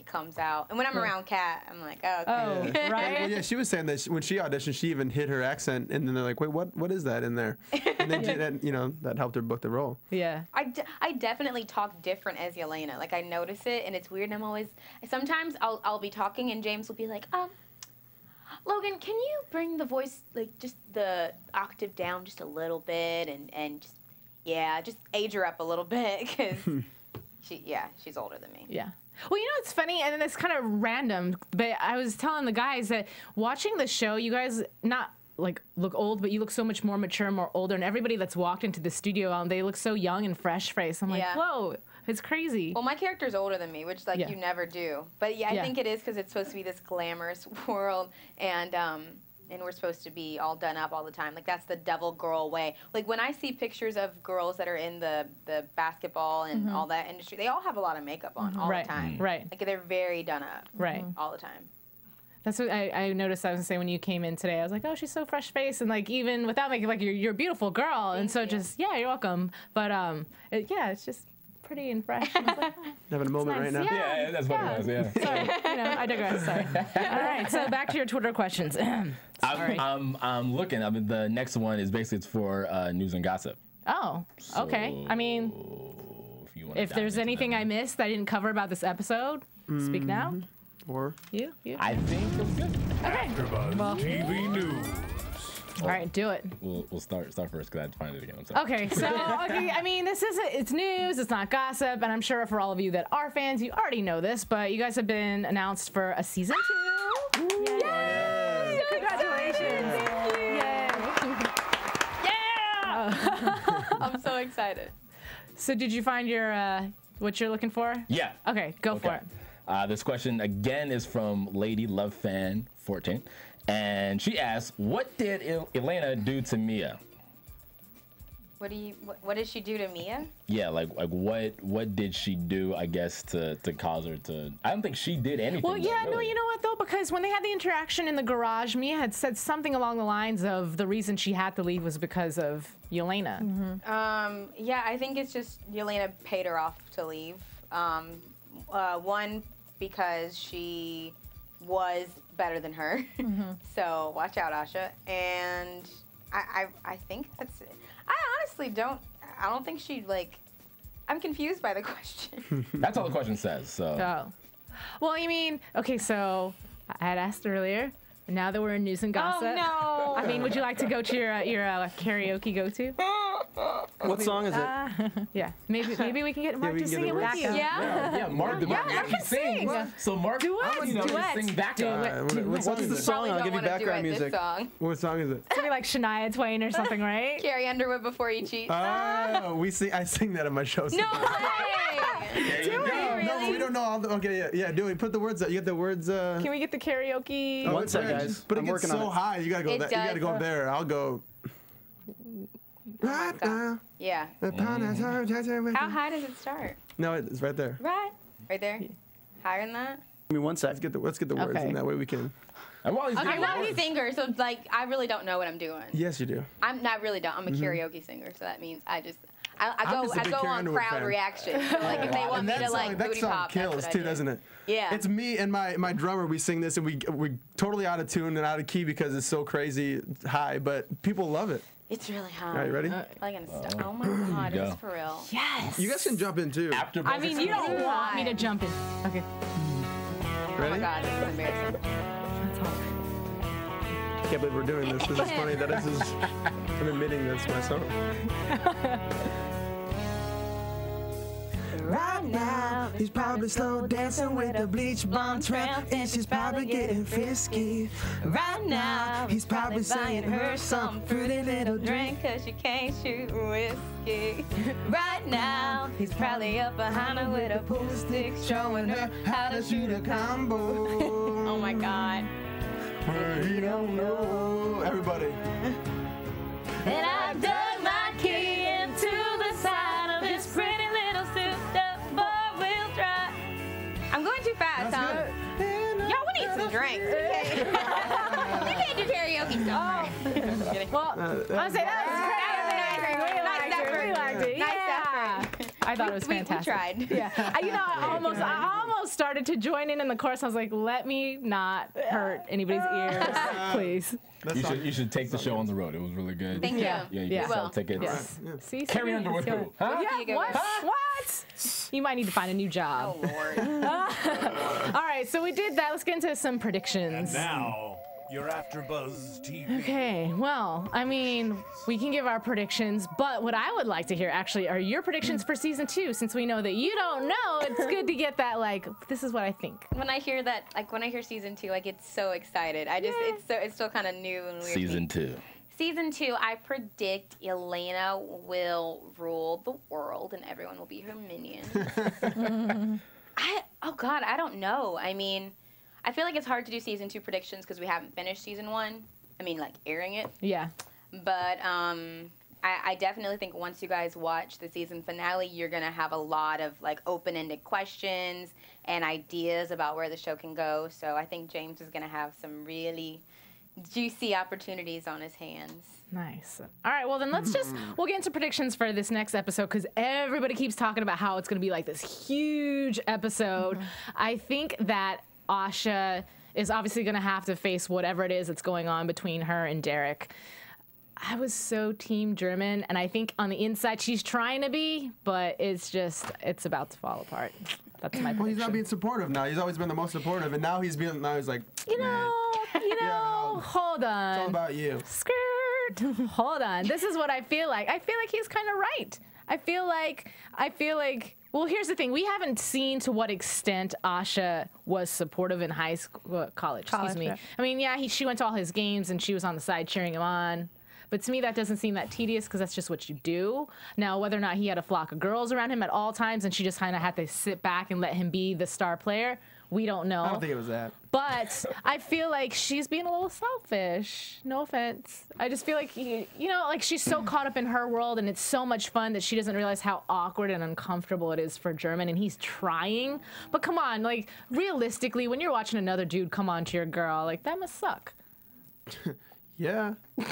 comes out. And when I'm around Kat, I'm like, oh, okay. Oh, right? Well, yeah, she was saying that when she auditioned, she even hid her accent, and then they're like, wait, what is that in there? And then, that helped her book the role. Yeah. I definitely talk different as Jelena. Like, I notice it, and it's weird, and I'm always, sometimes I'll be talking, and James will be like, Logan, can you bring the voice, like, just the octave down just a little bit, and just age her up a little bit, because she's older than me. Yeah. Well, it's funny, and it's kind of random, but I was telling the guys that watching the show, you guys not like look old, but you look so much more mature, more older, and everybody that's walked into the studio, they look so young and fresh-faced. I'm like, whoa, it's crazy. Well, my character's older than me, which you never do. But I think it is because it's supposed to be this glamorous world, and we're supposed to be all done up all the time. Like, that's the devil girl way. Like, when I see pictures of girls that are in the basketball and all that industry, they all have a lot of makeup on all the time. Right. Like, they're very done up. Right. All the time. That's what I noticed. I was going to say when you came in today, I was like, oh, she's so fresh-faced. And, like, even without makeup, like, you're a beautiful girl. Thank and so you. you're welcome. But, it's just pretty and fresh. And I was like, having a moment right now. Yeah, that's what it was. Yeah. Sorry, I digress. Sorry. All right, so back to your Twitter questions. Sorry. I'm looking. The next one is basically it's for news and gossip. Oh, okay. I mean, if there's anything I missed I didn't cover about this episode, speak now. Or you. I think it was good. Okay. AfterBuzz TV News. All right, do it. We'll start first because I had to find it again. I'm sorry. Okay, so I mean, it's news, it's not gossip, and I'm sure for all of you that are fans, you already know this, but you guys have been announced for a season 2. Yay! Congratulations! Thank you. Yeah! I'm so excited. So did you find your what you're looking for? Yeah. Okay, go for it. This question again is from Lady Love Fan 14. And she asks, what did Jelena do to Mia? What did she do to Mia? Yeah, like what did she do, I guess, to cause her to... I don't think she did anything. Well, yeah, really. no, you know what, though? Because when they had the interaction in the garage, Mia had said something along the lines of the reason she had to leave was because of Jelena. Yeah, I think it's just Jelena paid her off to leave. One, because she was better than her. So watch out, Ahsha. And I think that's it. I honestly don't think she, I'm confused by the question. That's all the question says, so. Oh. Well, you mean, okay, so I had asked earlier, and now that we're in news and gossip. Oh, no. I mean, would you like to go to your karaoke go-to? what song is it? Yeah, maybe we can get Mark we to can sing get it the with you. words. Yeah, Mark can sing. So Mark, Duets. sing back up. What's the song? I'll give you background music. What song is it? It's gonna be like Shania Twain or something, right? Carrie Underwood Before You Cheat. Oh, I sing that in my show. No way! Do it. No, we don't know all the. Okay, yeah, do it. Put the words. You get the words. Can we get the karaoke? Oh, One sec, guys. But I'm it gets working on so it. high. You gotta go. You gotta go up there. I'll go. Right now. Yeah. How high does it start? No, it's right there. Right there. Higher than that. Give me 1 sec. Let's get the words, and that way we can. I'm always I'm not a singer, so like I really don't know what I'm doing. Yes, you do. I'm not really don't. I'm a karaoke singer, so that means I I'm just a big go Carrie on Underwood crowd fan. reaction. So like if they want me to like that booty song pop, kills that's what too, I do. doesn't it? Yeah. It's me and my drummer. We sing this, and we totally out of tune and out of key because it's so crazy high, but people love it. It's really high. All right, ready? Like oh my god, go. it's for real. Yes. You guys can jump in too. AfterBuzz. I mean, you don't want me to jump in. Okay. Oh Ready? my god, this is embarrassing. I can't believe we're doing this. This is funny that this is. I'm admitting that's my song. Right now, he's probably slow dancing with a bleach blonde tramp, and she's probably getting frisky. Right now, he's probably buying her some fruity little drink, cause she can't shoot whiskey. Right now, he's probably up behind her with a pool stick, showing her how to shoot a combo. Oh my god. He don't know. Everybody. And I dug my key into the side of this pretty little souped-up four-wheel drive. I'm going too fast, huh? Y'all, we need some drinks. Okay? We can't do karaoke stuff. Just kidding. Well, I'll say that was great. We liked it. Nice Yeah. effort. I thought it was fantastic. We tried. Yeah. I almost started to join in the chorus. I was like, let me not hurt anybody's ears, please. You should take the show on the road. It was really good. Thank you. Yeah, you Yeah. can sell Will. tickets. Yes. See, Carrie Underwood who? Huh? Yeah, what? You might need to find a new job. Oh, Lord. All right, so we did that. Let's get into some predictions. Now, your AfterBuzz TV. Okay, well, I mean, we can give our predictions, but what I would like to hear actually are your predictions for season 2. Since we know that you don't know, it's good to get that, like, this is what I think. When I hear that, like when I hear season 2, I get so excited. It's still kind of new and weird. Season 2. Season 2, I predict Elena will rule the world and everyone will be her minion. I don't know. I mean, I feel like it's hard to do season 2 predictions because we haven't finished season 1. I mean, like airing it. Yeah. But I definitely think once you guys watch the season finale, you're going to have a lot of like open-ended questions and ideas about where the show can go. So I think James is going to have some really juicy opportunities on his hands. Nice. All right, well then we'll get into predictions for this next episode because everybody keeps talking about how it's going to be like this huge episode. I think that Ahsha is obviously going to have to face whatever it is that's going on between her and Derek. I was so team German, and I think on the inside she's trying to be, but it's about to fall apart. That's my prediction. Well, he's not being supportive now. He's always been the most supportive, and now he's like, You know, no. hold on. It's all about you. Skirt. Hold on. This is what I feel like. I feel like he's kind of right. I feel like. Well, here's the thing. We haven't seen to what extent Ahsha was supportive in college. Excuse me. Yeah. I mean, she went to all his games and she was on the side cheering him on. But to me, that doesn't seem that tedious because that's just what you do. Now, whether or not he had a flock of girls around him at all times and she just kind of had to sit back and let him be the star player, we don't know. I don't think it was that. But I feel like she's being a little selfish. No offense. I just feel like, like she's so caught up in her world and it's so much fun that she doesn't realize how awkward and uncomfortable it is for German, and he's trying. But come on, like, realistically, when you're watching another dude come on to your girl, like, that must suck. Yeah. All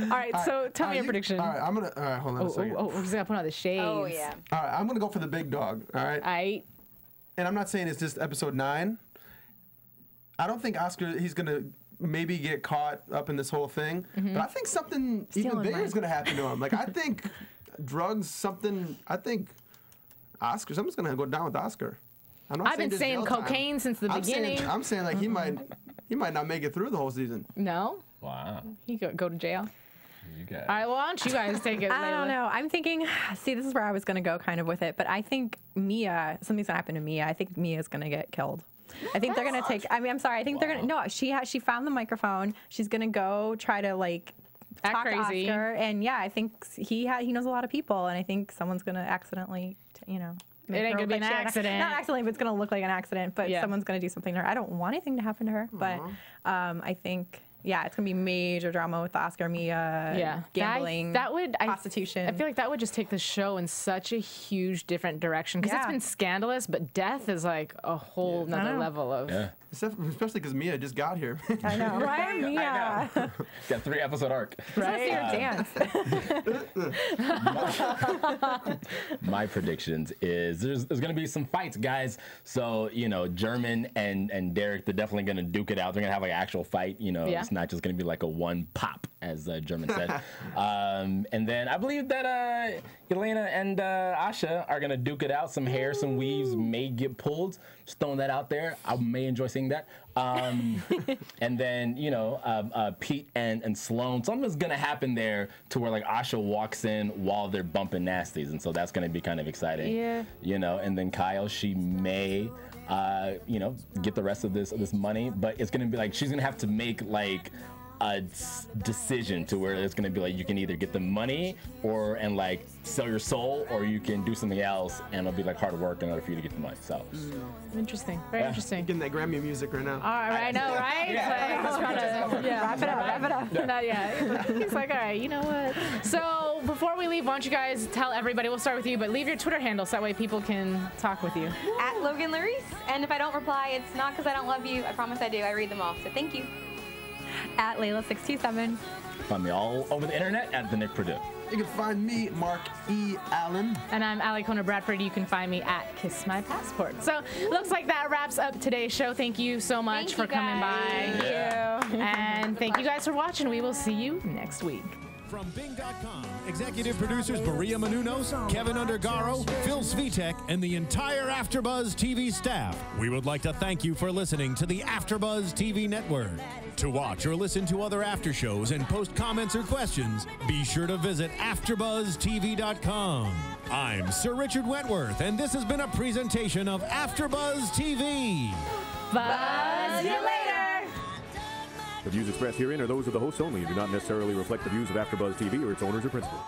right, so tell me your prediction. All right, hold on a second. We're just going to put on the shades. Oh, yeah. All right, I'm going to go for the big dog, all right? And I'm not saying it's just episode 9. I don't think Oscar, he's going to maybe get caught up in this whole thing. But I think something even bigger is going to happen to him. Like, I think drugs, I think Oscar, something's going to go down with Oscar. I've been saying cocaine since the beginning. I'm saying like he might not make it through the whole season. No? Wow. He could go to jail. You got it. All right, well, why don't you guys take it, I don't know. I'm thinking, see, this is where I was going to go kind of with it, but I think something's going to happen to Mia. I think Mia's going to get killed. I think they're going to take, I'm sorry, I think they're going to, no, she found the microphone. She's going to go try to like talk to Oscar. And yeah, I think he knows a lot of people, and I think someone's going to accidentally, It ain't gonna be an accident. Not accidentally, but it's gonna look like an accident. But someone's gonna do something to her. I don't want anything to happen to her, but I think Yeah, it's gonna be major drama with Oscar, Mia, gambling, prostitution. I feel like that would just take the show in such a huge different direction because it's been scandalous, but death is like a whole nother level of. Yeah. Especially because Mia just got here. I know, right? Mia. Got 3-episode arc. Right. Let's see her dance. My predictions is there's going to be some fights, guys. So, you know, German and Derek, they're definitely going to duke it out. They're going to have like an actual fight. You know, it's not just going to be like a one pop, as German said. And then I believe that Jelena and Ahsha are going to duke it out. Some hair, some weaves may get pulled. Just throwing that out there. I may enjoy seeing that. And then, you know, Pete and Sloane, something's going to happen there to where like Ahsha walks in while they're bumping nasties. And so that's going to be kind of exciting. Yeah. You know, and then Kyle, she may, you know, get the rest of this money, but it's going to be like, she's going to have to make like a decision to where it's going to be like you can either get the money and like sell your soul, or you can do something else and it'll be like hard work in order for you to get the money. So interesting, very interesting. Getting that Grammy music right now. All right, I know, right? Yeah. Like, trying to wrap it up. Not yet. He's like, all right, you know what? So before we leave, why don't you guys tell everybody? We'll start with you, but leave your Twitter handle so that way people can talk with you. At Logan Larice, and if I don't reply, it's not because I don't love you. I promise I do. I read them all. So thank you. At Laila627. Find me all over the internet at the Nick Perdue. You can find me, Mark E. Allen. And I'm Alikona Bradford. You can find me at Kiss My Passport. So looks like that wraps up today's show. Thank you so much for coming by. Thank you. And thank you guys for watching. We will see you next week. From Bing.com, executive producers Maria Menounos, Kevin Undergaro, Phil Svitek, and the entire AfterBuzz TV staff, we would like to thank you for listening to the AfterBuzz TV network. To watch or listen to other after shows and post comments or questions, be sure to visit AfterBuzzTV.com. I'm Sir Richard Wentworth, and this has been a presentation of AfterBuzz TV. Buzz you later. The views expressed herein are those of the hosts only and do not necessarily reflect the views of AfterBuzz TV or its owners or principals.